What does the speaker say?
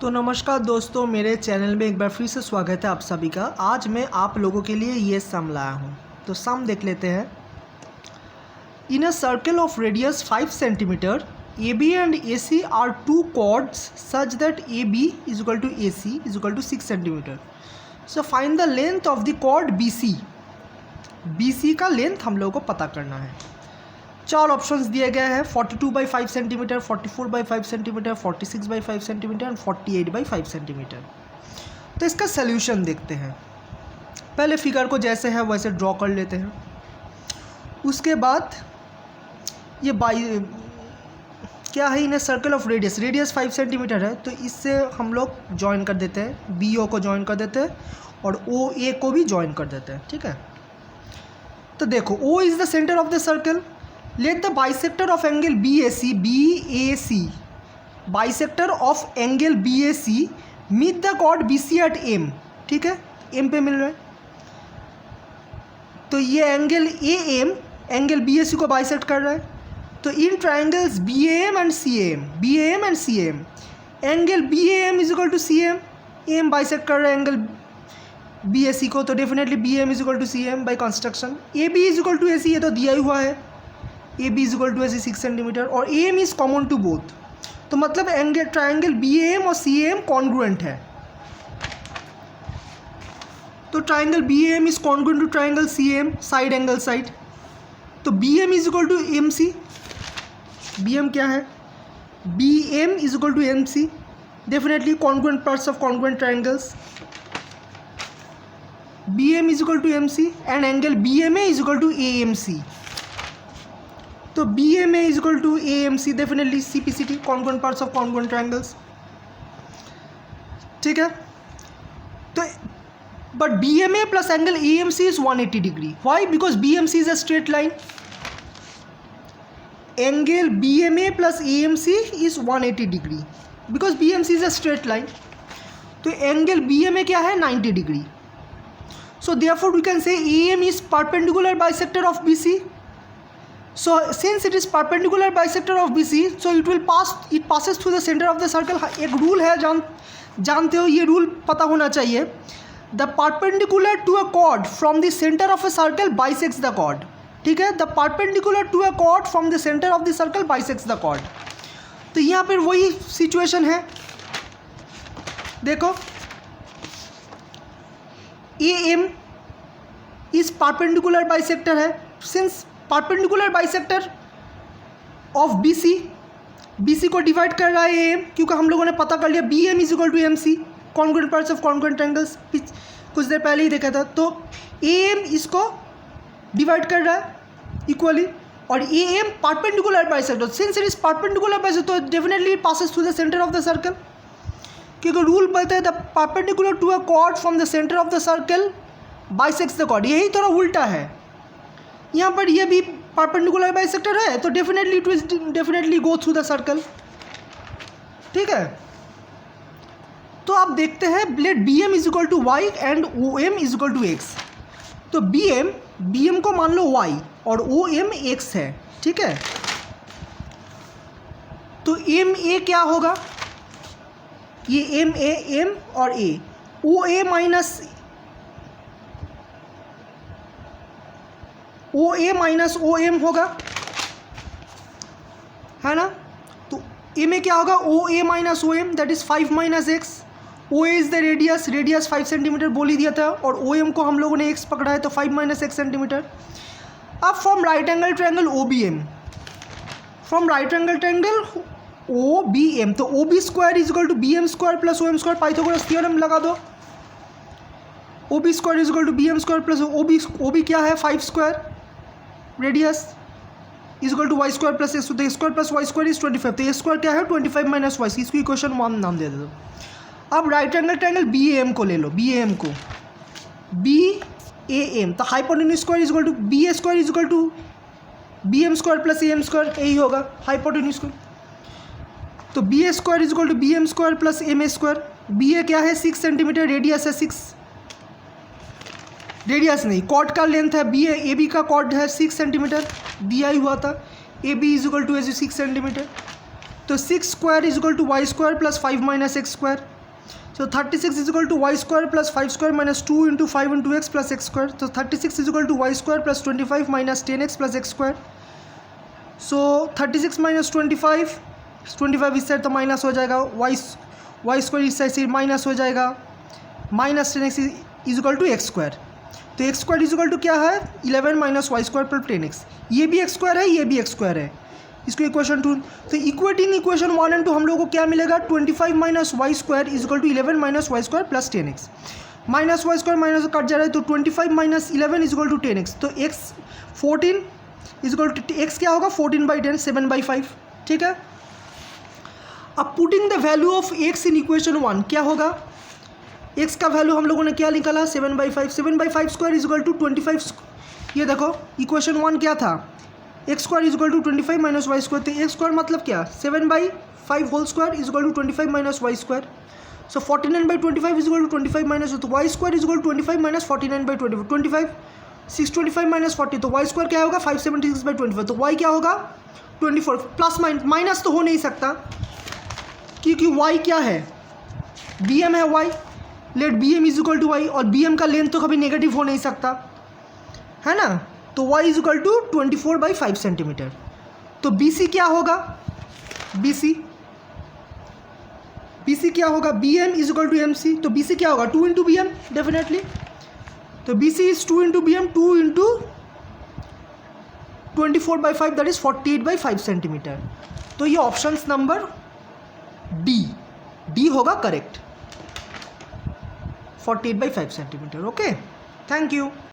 तो नमस्कार दोस्तों, मेरे चैनल में एक बार फिर से स्वागत है आप सभी का। आज मैं आप लोगों के लिए ये सम लाया हूँ। तो सम देख लेते हैं। In a circle of radius 5 centimetre AB and AC are two chords such that AB is equal to AC is equal to 6 centimetre. So find the length of the chord BC। BC का length हम लोगों को पता करना है। चार options दिए गए हैं, 42/5 centimetre, 44/5 centimetre, 46/5 centimetre and 48/5 centimetre. तो इसका सल्यूशन देखते हैं। पहले फिगर को जैसे है वैसे ड्रॉ कर लेते हैं। उसके बाद ये क्या है, इन सर्कल ऑफ रेडियस 5 सेंटीमीटर है, तो इससे हम लोग ज्वाइन कर देते हैं। BO को ज्वाइन कर देते हैं और OA को भी ज्वाइन कर देते हैं। ठीक है, तो देखो O is the centre of the circle. Let the bisector of angle BAC bisector of angle BAC meet the chord BC at M। ठीक है, M पे मिल रहा है, तो ये एंगल AM एंगल BAC को बाइसेक्ट कर रहा है। तो in triangles BAM and CAM angle BAM is equal to CM, AM bisect कर रहा है एंगल BAC को, तो definitely BAM is equal to CM by construction. AB is equal to AC, ये तो दिया ही हुआ है, AB is equal to AC 6 centimetre, और AM is common to both, तो मतलब एंगल ट्राइंगल BAM और CAM कॉन्ग्रुएंट है। तो triangle BAM is congruent to triangle CAM side angle side. तो BM is equal to MC। BM क्या है? BM is equal to MC, definitely congruent parts of congruent triangles. BM is equal to MC and angle BMA is equal to AMC। तो BMA is equal to AMC, definitely CPCT congruent parts of congruent triangles. ठीक है, तो but BMA plus angle AMC is 180 degree. Why? Because BMC is a straight line. Angle BMA plus AMC is 180 degree because BMC is a straight line. तो angle BMA क्या है? 90 degree. So therefore we can say AM is perpendicular bisector of BC। So since it is perpendicular bisector of BC, so it passes through the center of the circle। एक rule है, जानते हो, ये rule पता होना चाहिए। The perpendicular to a chord from the center of a circle bisects the chord। ठीक है, the perpendicular to a chord from the center of the circle bisects the chord। तो यहाँ पर वही सिचुएशन है। देखो, AM इस perpendicular bisector है। Since perpendicular bisector of BC को डिवाइड कर रहा है AM, क्योंकि हम लोगों ने पता कर लिया BM is equal to MC congruent parts of congruent triangles, कुछ देर पहले ही देखा था। तो AM इसको डिवाइड कर रहा है इक्वली, और AM perpendicular bisector, since it is perpendicular bisector तो definitely passes through the centre of the circle, क्योंकि रूल कहता है the perpendicular to a chord from the centre of the circle bisects the chord. यही थोड़ा उल्टा है, यहाँ पर ये भी परपेंडिकुलर बाइसेक्टर है, तो definitely it will definitely go through the circle. ठीक है, तो आप देखते हैं, let BM is equal to Y and OM is equal to X। तो BM को मान लो Y और OM X है। ठीक है, तो MA क्या होगा? ये M और A, OA माइनस OM होगा, है ना। तो A में क्या होगा? OA minus OM, that is 5 minus X। OA is the radius 5 centimetre बोल ही दिया था, और OM को हम लोगों ने X पकड़ा है, तो 5 माइनस X सेंटीमीटर। अब from right angle triangle OBM, from right angle triangle OBM, तो OB square is equal to BM square plus OM square, Pythagoras theorem लगा दो। OB square is equal to BM square plus OB क्या है? 5 square, radius is equal to Y square plus X, तो square plus Y square is 25। तो ए square क्या है? 25 minus Y. इसको equation 1 नाम दे दो। अब राइट एंगल ट्रायंगल BAM को ले लो, BAM को BAM, तो hypotenuse square is equal to BA square is equal to BM square plus AM square, यही होगा हाइपोटेन्यूज स्क्वायर। तो BA square is equal to BM square plus MA square. BA क्या है? 6 सेंटीमीटर, रेडियस है 6, radius नहीं, cord का length है AB का कॉर्ड है 6 सेंटीमीटर, दिया ही हुआ था। AB is equal to 6 centimetre. तो 6 square is equal to Y square plus 5 minus X square. So 36 is equal to y square plus 5 square minus 2 into 5 into x plus x square. So 36 is equal to y square plus 25 minus 10x plus x square. So 36 minus 25 इस side तो minus हो जाएगा, y square इस side से minus हो जाएगा, minus 10x is equal to X square. तो X square is equal to क्या है 11 minus Y square plus 10x. ये भी एक्स स्क्वायर है, ये भी एक्स स्क्वायर है. इसको इक्वेशन 2. तो इक्वेटिंग इक्वेशन 1 एंड 2 हम लोगों को क्या मिलेगा 25 minus Y square is equal to 11 minus Y square plus 10x. Minus Y square minus cut जा रहा है तो 25 minus 11 is equal to 10x. तो x 14 is equal to x क्या होगा 14/10 7/5. ठीक है. अब putting the value of x in equation 1 क्या होगा, x का वैल्यू हम लोगों ने क्या निकाला 7/5. 7/5 स्क्वायर इज इक्वल टू 25. ये देखो इक्वेशन 1 क्या था X square is equal to 25 minus Y square. तो एक्स स्क्वायर मतलब क्या 7/5 whole square is equal to 25 minus Y square. So 49/25 is equal to 25 minus, तो Y square is equal to 25 minus 49/25. 25 625 minus 40, तो Y square क्या होगा 576/25. तो Y क्या होगा 24. प्लस माइनस तो हो नहीं सकता क्योंकि वाई क्या है बी एम है Y. Let B M is equal to Y, और बी एम का लेंथ तो कभी नेगेटिव हो नहीं सकता है ना. तो y is equal to 24/5 centimetre. तो BC क्या होगा BC क्या होगा BM is equal to MC. तो BC क्या होगा 2 इंटू BM डेफिनेटली. तो BC is 2 into BM 2 into 24/5 that is 48/5 centimetre. तो ये ऑप्शन नंबर डी होगा correct 48/5 centimetre. Okay, thank you.